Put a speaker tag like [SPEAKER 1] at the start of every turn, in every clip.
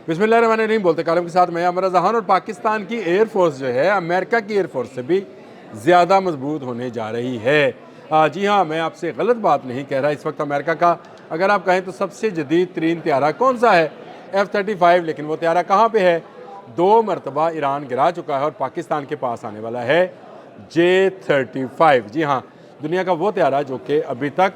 [SPEAKER 1] बिस्मिल्लाहिर्रहमानिर्रहीम बोलते कालम के साथ मैं अमर रज़ा खान। और पाकिस्तान की एयर फोर्स जो है अमेरिका की एयर फोर्स से भी ज़्यादा मजबूत होने जा रही है। जी हाँ, मैं आपसे गलत बात नहीं कह रहा। इस वक्त अमेरिका का अगर आप कहें तो सबसे जदीद तरीन त्यारा कौन सा है? F-35। लेकिन वो त्यारा कहाँ पे है? 2 मरतबा ईरान गिरा चुका है और पाकिस्तान के पास आने वाला है J-35। जी हाँ, दुनिया का वो त्यारा जो कि अभी तक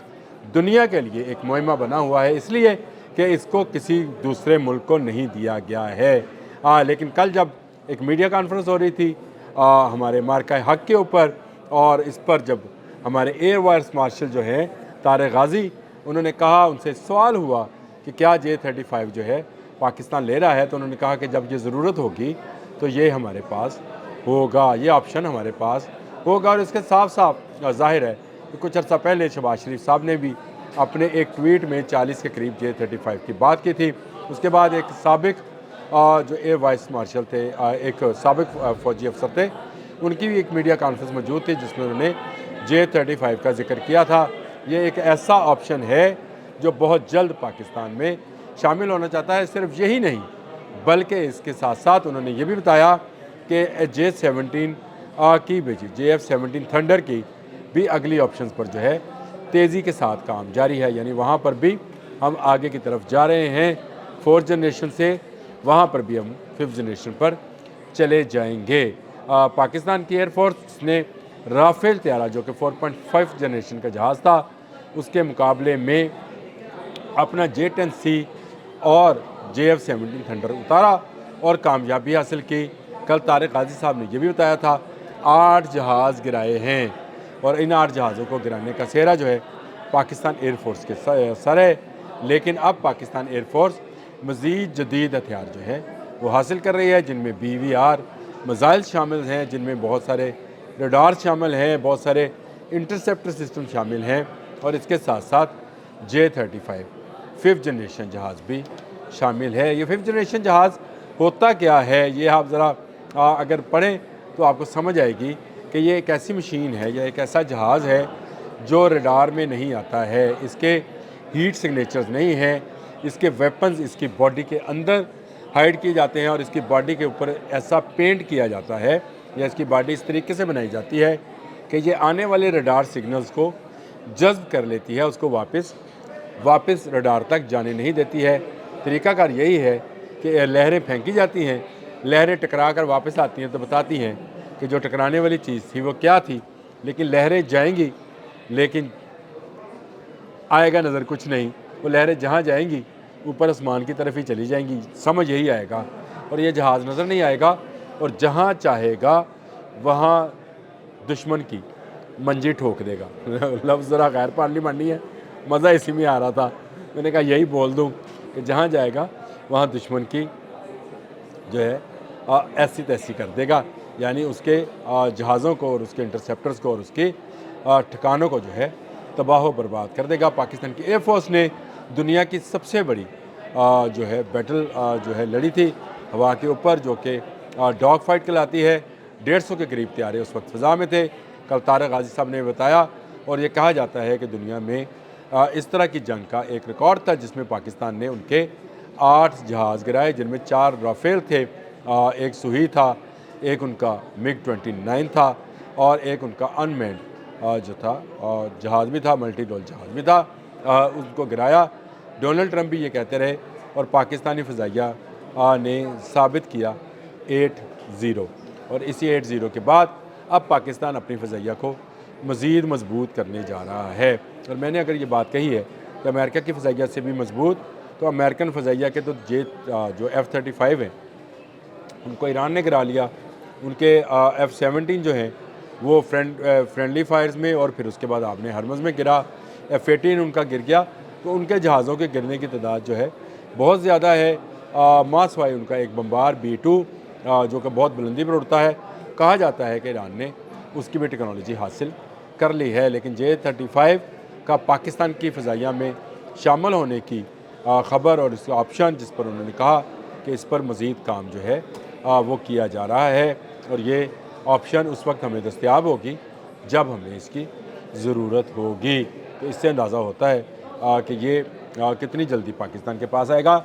[SPEAKER 1] दुनिया के लिए एक मुहिमा बना हुआ है, इसलिए कि इसको किसी दूसरे मुल्क को नहीं दिया गया है। लेकिन कल जब एक मीडिया कॉन्फ्रेंस हो रही थी हमारे मार्का हक के ऊपर, और इस पर जब हमारे एयर वाइस मार्शल जो हैं तारिक गाजी, उन्होंने कहा, उनसे सवाल हुआ कि क्या J-35 जो है पाकिस्तान ले रहा है, तो उन्होंने कहा कि जब ये ज़रूरत होगी तो ये हमारे पास होगा, ये ऑप्शन हमारे पास होगा। और इसके साफ साफ ज़ाहिर है कि कुछ अर्सा पहले शहबाज शरीफ साहब ने भी अपने एक ट्वीट में 40 के करीब J-35 की बात की थी। उसके बाद एक साबिक जो एयर वाइस मार्शल थे, एक साबिक फ़ौजी अफसर थे, उनकी भी एक मीडिया कॉन्फ्रेंस मौजूद थी जिसमें उन्होंने J-35 का जिक्र किया था। ये एक ऐसा ऑप्शन है जो बहुत जल्द पाकिस्तान में शामिल होना चाहता है। सिर्फ यही नहीं बल्कि इसके साथ साथ उन्होंने ये भी बताया कि J-17 की भेजी JF-17 थंडर की भी अगली ऑप्शंस पर जो है तेज़ी के साथ काम जारी है। यानी वहाँ पर भी हम आगे की तरफ जा रहे हैं। 4th जनरेशन से वहाँ पर भी हम 5th जनरेशन पर चले जाएंगे। पाकिस्तान की एयरफोर्स ने राफेल त्यारा जो कि 4.5 जनरेशन का जहाज़ था, उसके मुकाबले में अपना J-10C और JF-17 थंडर उतारा और कामयाबी हासिल की। कल तारिक गाजी साहब ने यह भी बताया था 8 जहाज़ गिराए हैं, और इन 8 जहाज़ों को गिराने का सेहरा जो है पाकिस्तान एयरफोर्स के सर है। लेकिन अब पाकिस्तान एयरफोर्स मज़ीद जदीद हथियार जो है वो हासिल कर रही है, जिनमें BVR मिसाइल शामिल हैं, जिनमें बहुत सारे रडार शामिल हैं, बहुत सारे इंटरसेप्टर सिस्टम शामिल हैं, और इसके साथ साथ J-35 5th जनरेशन जहाज़ भी शामिल है। ये 5th जनरेशन जहाज़ होता क्या है, ये आप ज़रा अगर पढ़ें तो आपको समझ आएगी कि ये एक ऐसी मशीन है या एक ऐसा जहाज़ है जो रडार में नहीं आता है। इसके हीट सिग्नेचर्स नहीं हैं, इसके वेपन्स इसकी बॉडी के अंदर हाइड किए जाते हैं, और इसकी बॉडी के ऊपर ऐसा पेंट किया जाता है या इसकी बॉडी इस तरीके से बनाई जाती है कि ये आने वाले रडार सिग्नल्स को जज़्ब कर लेती है, उसको वापस रडार तक जाने नहीं देती है। तरीक़ाकार यही है कि लहरें फेंकी जाती हैं, लहरें टकरा कर वापस आती हैं तो बताती हैं कि जो टकराने वाली चीज़ थी वो क्या थी, लेकिन लहरें जाएंगी लेकिन आएगा नज़र कुछ नहीं। वो लहरें जहाँ जाएंगी ऊपर आसमान की तरफ ही चली जाएंगी, समझ यही आएगा, और ये जहाज़ नज़र नहीं आएगा, और जहाँ चाहेगा वहाँ दुश्मन की मंजी ठोक देगा। लफ्ज़ ज़रा गैर पार्लिमानी है, मज़ा इसी में आ रहा था, मैंने कहा यही बोल दूँ कि जहाँ जाएगा वहाँ दुश्मन की जो है ऐसी तैसी कर देगा। यानी उसके जहाज़ों को और उसके इंटरसेप्टर्स को और उसके ठिकानों को जो है तबाह व बर्बाद कर देगा। पाकिस्तान की एयरफोर्स ने दुनिया की सबसे बड़ी जो है बैटल जो है लड़ी थी हवा के ऊपर, जो कि डॉग फाइट कहलाती है। 150 के करीब त्यारे उस वक्त फ़िज़ा में थे। कल तारिक गाजी साहब ने बताया, और ये कहा जाता है कि दुनिया में इस तरह की जंग का एक रिकॉर्ड था जिसमें पाकिस्तान ने उनके 8 जहाज़ गिराए, जिनमें 4 राफेल थे, एक सुही था, एक उनका MiG-29 था, और एक उनका अनमैन्ड जो था जहाज़ भी था, मल्टी रोल जहाज़ भी था, उसको गिराया। डोनाल्ड ट्रंप भी ये कहते रहे, और पाकिस्तानी फ़ज़ाइया ने साबित किया 8-0, और इसी 8-0 के बाद अब पाकिस्तान अपनी फ़ज़ाइया को मज़ीद मजबूत करने जा रहा है। और मैंने अगर ये बात कही है कि अमेरिका की फ़ज़ाइया से भी मजबूत, तो अमेरिकन फ़ज़ाइया के तो जो F-35 हैं उनको ईरान ने गिरा लिया, उनके F-17 जो हैं वो फ्रेंडली फायर्स में, और फिर उसके बाद आपने हरमज़ में गिरा, F-18 उनका गिर गया। तो उनके जहाज़ों के गिरने की तादाद जो है बहुत ज़्यादा है। मासवाई उनका एक बम्बार B-2 जो कि बहुत बुलंदी पर उड़ता है, कहा जाता है कि ईरान ने उसकी भी टेक्नोलॉजी हासिल कर ली है। लेकिन J-35 का पाकिस्तान की फ़ज़ाइया में शामिल होने की ख़बर और इसका ऑप्शन, जिस पर उन्होंने कहा कि इस पर मज़ीद काम जो है वो किया जा रहा है, और ये ऑप्शन उस वक्त हमें दस्तयाब होगी जब हमें इसकी ज़रूरत होगी। तो इससे अंदाज़ा होता है कि ये कितनी जल्दी पाकिस्तान के पास आएगा।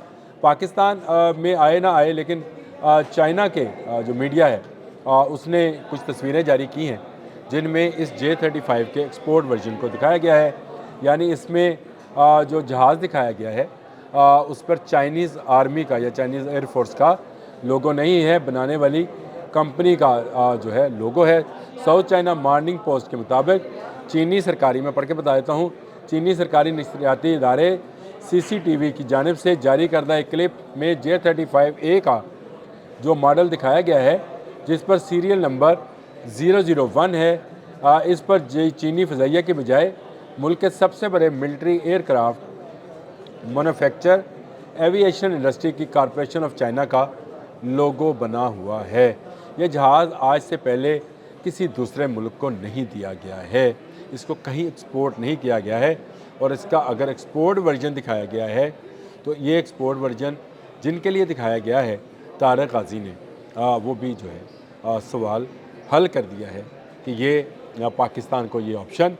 [SPEAKER 1] پاکستان میں آئے نہ آئے لیکن چائنا کے جو میڈیا ہے اس نے کچھ تصویریں جاری کی ہیں جن میں اس J-35 کے ایکسپورٹ ورژن کو دکھایا گیا ہے، یعنی اس میں جو جہاز دکھایا گیا ہے اس پر چائنیز آرمی کا یا چائنیز ایئر فورس کا لوگو نہیں ہے، بنانے والی کمپنی کا جو ہے لوگو ہے۔ ساؤتھ چائنا مارننگ پوسٹ کے مطابق چینی سرکاری، میں پڑھ کے بتا دیتا ہوں، چینی سرکاری نشریاتی ادارے CCTV کی جانب سے جاری کردہ ایک کلپ میں J-35A کا جو ماڈل دکھایا گیا ہے جس پر سیریل نمبر 001 ہے، اس پر چینی فضائیہ کے بجائے ملک کے سب سے بڑے military aircraft manufacture aviation industry کی کارپوریشن آف چائنا کا لوگو بنا ہوا ہے۔ یہ جہاز آج سے پہلے کسی دوسرے ملک کو نہیں دیا گیا ہے، اس کو کہیں ایکسپورٹ نہیں کیا گیا ہے، اور اس کا اگر ایکسپورٹ ورژن دکھایا گیا ہے تو یہ ایکسپورٹ ورژن جن کے لیے دکھایا گیا ہے طارق غازی نے وہ بھی جو ہے سوال حل کر دیا ہے کہ یہ پاکستان کو یہ آپشن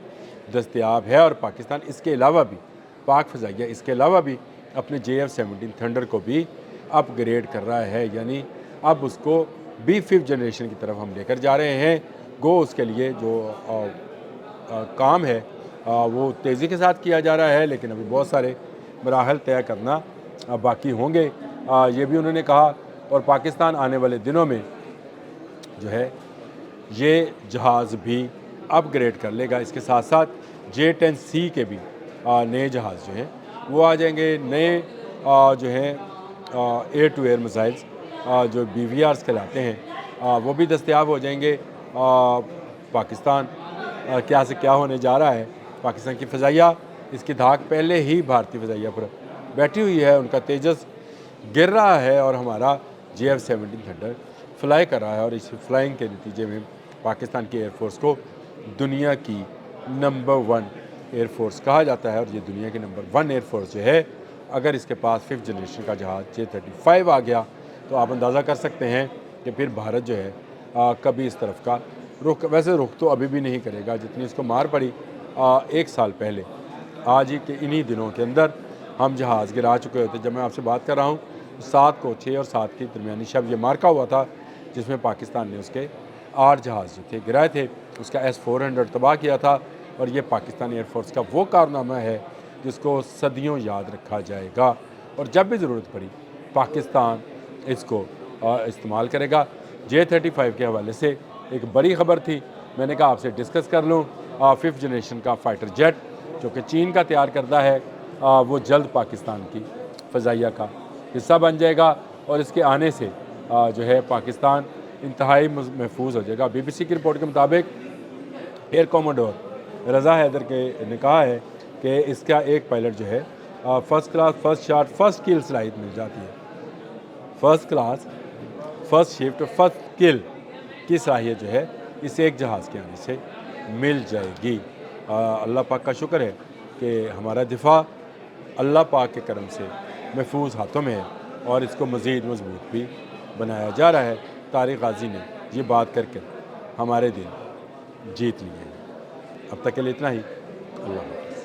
[SPEAKER 1] دستیاب ہے، اور پاکستان اس کے علاوہ بھی پاک فضائیہ اس کے علاوہ بھی اپنے JF-17 تھنڈر کو بھی اپ گریڈ کر رہا ہے، یعنی اب اس کو بھی 5th جنریشن کی طرف ہم لے کر جا رہے ہیں۔ گو اس کے لیے جو کام ہے وہ تیزی کے ساتھ کیا جا رہا ہے، لیکن ابھی بہت سارے مراحل طے کرنا باقی ہوں گے، یہ بھی انہوں نے کہا۔ اور پاکستان آنے والے دنوں میں جو ہے یہ جہاز بھی اپ گریڈ کر لے گا، اس کے ساتھ ساتھ J-10C کے بھی نئے جہاز جو ہیں وہ آ جائیں گے، نئے جو ہیں ایئر ٹو ایئر میزائلز جو BVRs کہلاتے ہیں وہ بھی دستیاب ہو جائیں گے۔ پاکستان کیا سے کیا ہونے جا رہا ہے، پاکستان کی فضائیہ اس کی دھاک پہلے ہی بھارتی فضائیہ پر بیٹھی ہوئی ہے، ان کا تیجس گر رہا ہے اور ہمارا JF-17 تھنڈر فلائی کر رہا ہے، اور اس فلائنگ کے نتیجے میں پاکستان کی ایئر فورس کو دنیا کی نمبر 1 ایئر فورس کہا جاتا ہے، اور یہ دنیا کی نمبر 1 ایئر فورس جو ہے اگر اس کے پاس 5th جنریشن کا جہاز J-35 آ گیا تو آپ اندازہ کر سکتے ہیں کہ پھر بھارت جو ہے کبھی اس طرف کا رخ، ویسے رخ تو ابھی بھی نہیں کرے گا، جتنی اس کو مار پڑی 1 سال پہلے آج ہی کے انہی دنوں کے اندر ہم جہاز گرا چکے ہوتے۔ جب میں آپ سے بات کر رہا ہوں 6 اور 7 کی درمیانی شب یہ مارکا ہوا تھا جس میں پاکستان نے اس کے 8 جہاز جو تھے گرائے تھے، اس کا S-400 تباہ کیا تھا، اور یہ پاکستانی ایئر فورس کا وہ کارنامہ ہے جس کو صدیوں یاد رکھا جائے گا، اور جب بھی ضرورت پڑی پاکستان اس کو استعمال کرے گا۔ J-35 کے حوالے سے ایک بڑی خبر تھی، میں نے کہا آپ سے ڈسکس کر لوں۔ 5th جنریشن کا فائٹر جیٹ جو کہ چین کا تیار کردہ ہے وہ جلد پاکستان کی فضائیہ کا حصہ بن جائے گا، اور اس کے آنے سے جو ہے پاکستان انتہائی محفوظ ہو جائے گا۔ BBC کی رپورٹ کے مطابق ایئر کوموڈور رضا حیدر نے کہا ہے کہ اس کا ایک پائلٹ جو ہے first class first shot first کل صلاحیت مل جاتی ہے، first class first shift first کل کی صلاحیت جو ہے اس ایک جہاز کے آنے سے مل جائے گی۔ اللہ پاک کا شکر ہے کہ ہمارا دفاع اللہ پاک کے کرم سے محفوظ ہاتھوں میں ہے، اور اس کو مزید مضبوط بھی بنایا جا رہا ہے۔ طارق غازی نے یہ بات کر کے ہمارے دل جیت لیے ہیں۔ اب تک کے لیے اتنا ہی، اللہ حافظ۔